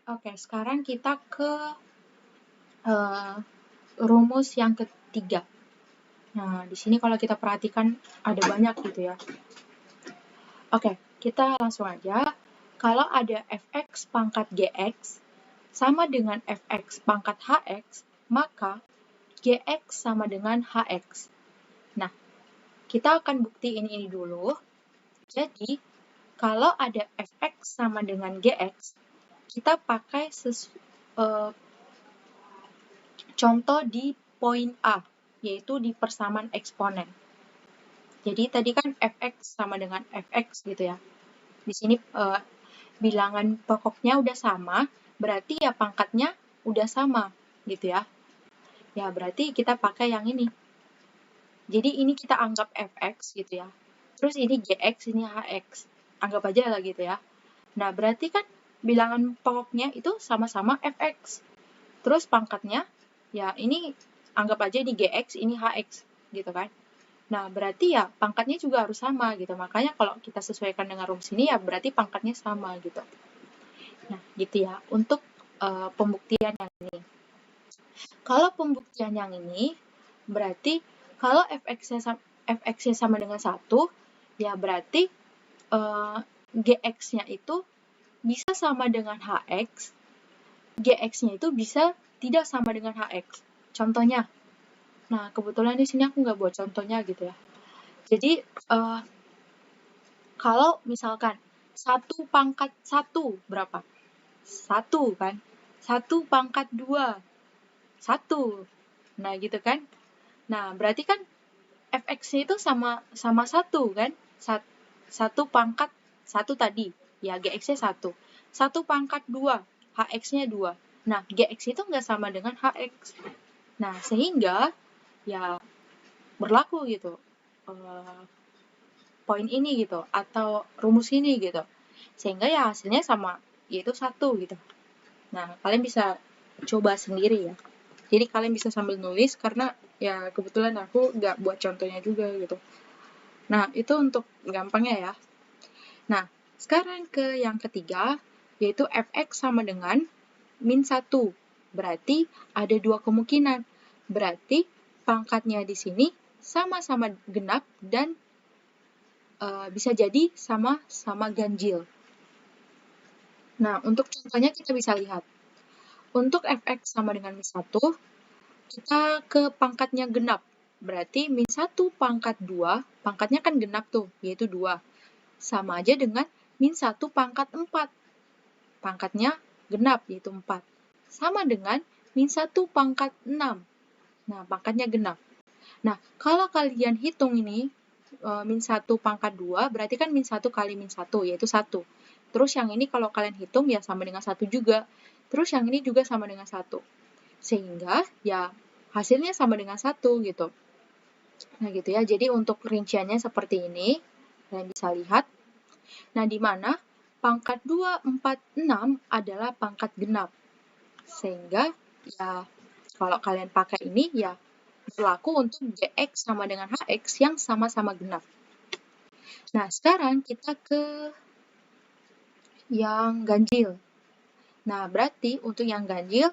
Oke, sekarang kita ke rumus yang ketiga. Nah, di sini kalau kita perhatikan ada banyak gitu ya. Oke, kita langsung aja. Kalau ada fx pangkat gx sama dengan fx pangkat hx, maka gx sama dengan hx. Nah, kita akan buktiin ini dulu. Jadi, kalau ada fx sama dengan gx, kita pakai contoh di poin A, yaitu di persamaan eksponen. Jadi tadi kan fx sama dengan fx gitu ya. Di sini bilangan pokoknya udah sama, berarti ya pangkatnya udah sama gitu ya. Ya berarti kita pakai yang ini. Jadi ini kita anggap fx gitu ya. Terus ini gx, ini hx. Anggap aja lah gitu ya. Nah berarti kan bilangan pokoknya itu sama-sama fx. Terus pangkatnya, ya ini anggap aja ini gx, ini hx gitu kan. Nah, berarti ya pangkatnya juga harus sama gitu. Makanya kalau kita sesuaikan dengan rumus ini ya berarti pangkatnya sama gitu. Nah, gitu ya untuk pembuktian yang ini. Kalau pembuktian yang ini berarti kalau fx-nya sama dengan 1, ya berarti gx-nya itu bisa sama dengan hx, gx-nya itu bisa tidak sama dengan hx. Contohnya, nah kebetulan di sini aku nggak buat contohnya gitu ya. Jadi kalau misalkan 1 pangkat 1 berapa? 1 kan? 1 pangkat 2, 1. Nah gitu kan? Nah berarti kan fx-nya itu sama 1 kan? 1 pangkat 1 tadi, ya gx-nya 1. 1 pangkat 2, hx-nya 2. Nah gx itu nggak sama dengan hx. Nah sehingga ya berlaku gitu poin ini gitu, atau rumus ini gitu. Sehingga ya hasilnya sama, yaitu 1 gitu. Nah, kalian bisa coba sendiri ya. Jadi kalian bisa sambil nulis karena ya kebetulan aku nggak buat contohnya juga gitu. Nah, itu untuk gampangnya ya. Nah, sekarang ke yang ketiga, yaitu fx sama dengan min 1. Berarti ada 2 kemungkinan. Berarti pangkatnya di sini sama-sama genap dan bisa jadi sama-sama ganjil. Nah, untuk contohnya kita bisa lihat. Untuk fx sama dengan min 1, kita ke pangkatnya genap. Berarti min 1 pangkat 2, pangkatnya kan genap tuh, yaitu 2. Sama aja dengan min 1 pangkat 4. Pangkatnya genap, yaitu 4. Sama dengan min 1 pangkat 6. Nah, pangkatnya genap. Nah, kalau kalian hitung ini, min 1 pangkat 2, berarti kan min 1 kali min 1, yaitu 1. Terus yang ini kalau kalian hitung ya sama dengan 1 juga. Terus yang ini juga sama dengan 1. Sehingga ya hasilnya sama dengan 1 gitu. Nah gitu ya, jadi untuk rinciannya seperti ini. Kalian bisa lihat. Nah di mana pangkat 2, 4, 6 adalah pangkat genap. Sehingga ya kalau kalian pakai ini ya berlaku untuk gx sama dengan hx yang sama-sama genap. Nah, sekarang kita ke yang ganjil. Nah, berarti untuk yang ganjil,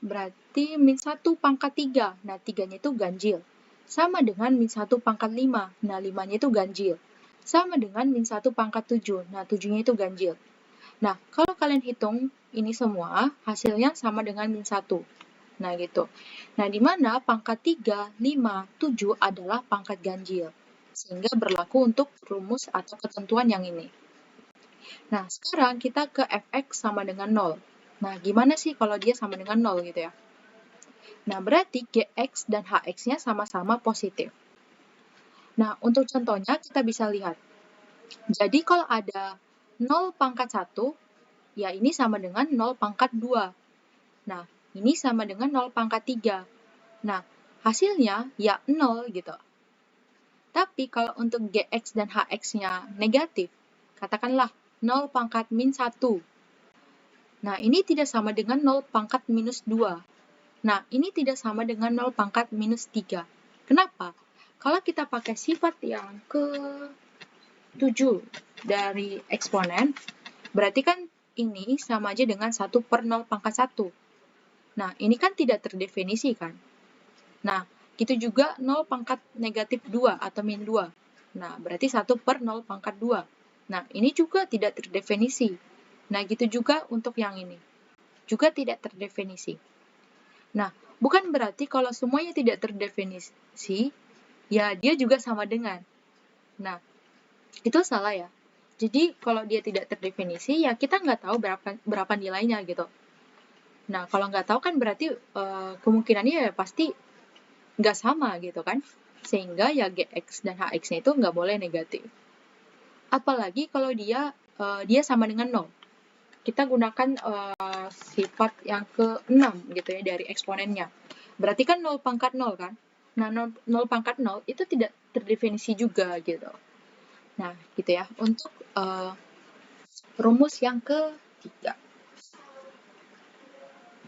berarti min 1 pangkat 3. Nah, 3-nya itu ganjil. Sama dengan min 1 pangkat 5. Nah, 5-nya itu ganjil. Sama dengan min 1 pangkat 7. Nah, 7-nya itu ganjil. Nah, kalau kalian hitung ini semua, hasilnya sama dengan min 1. Nah, gitu. Nah, di mana pangkat 3, 5, 7 adalah pangkat ganjil. Sehingga berlaku untuk rumus atau ketentuan yang ini. Nah, sekarang kita ke fx sama dengan 0. Nah, gimana sih kalau dia sama dengan 0 gitu ya? Nah, berarti gx dan hx-nya sama-sama positif. Nah, untuk contohnya kita bisa lihat. Jadi kalau ada 0 pangkat 1, ya ini sama dengan 0 pangkat 2. Nah, ini sama dengan 0 pangkat 3. Nah, hasilnya ya 0 gitu. Tapi kalau untuk gx dan hx-nya negatif, katakanlah 0 pangkat min 1. Nah, ini tidak sama dengan 0 pangkat minus 2. Nah, ini tidak sama dengan 0 pangkat minus 3. Kenapa? Kalau kita pakai sifat yang ke-7 dari eksponen, berarti kan ini sama aja dengan 1 per 0 pangkat 1. Nah, ini kan tidak terdefinisi kan? Nah, gitu juga 0 pangkat negatif 2 atau min 2. Nah, berarti 1 per 0 pangkat 2. Nah, ini juga tidak terdefinisi. Nah, gitu juga untuk yang ini. Juga tidak terdefinisi. Nah, bukan berarti kalau semuanya tidak terdefinisi, ya dia juga sama dengan. Nah, itu salah ya. Jadi, kalau dia tidak terdefinisi, ya kita nggak tahu berapa nilainya gitu. Nah, kalau nggak tahu kan berarti kemungkinannya ya pasti nggak sama gitu kan. Sehingga ya Gx dan Hx-nya itu nggak boleh negatif. Apalagi kalau dia sama dengan 0. Kita gunakan sifat yang ke-6 gitu ya dari eksponennya. Berarti kan 0 pangkat 0 kan? Nah, 0 pangkat 0 itu tidak terdefinisi juga gitu. Nah, gitu ya. Untuk rumus yang ketiga.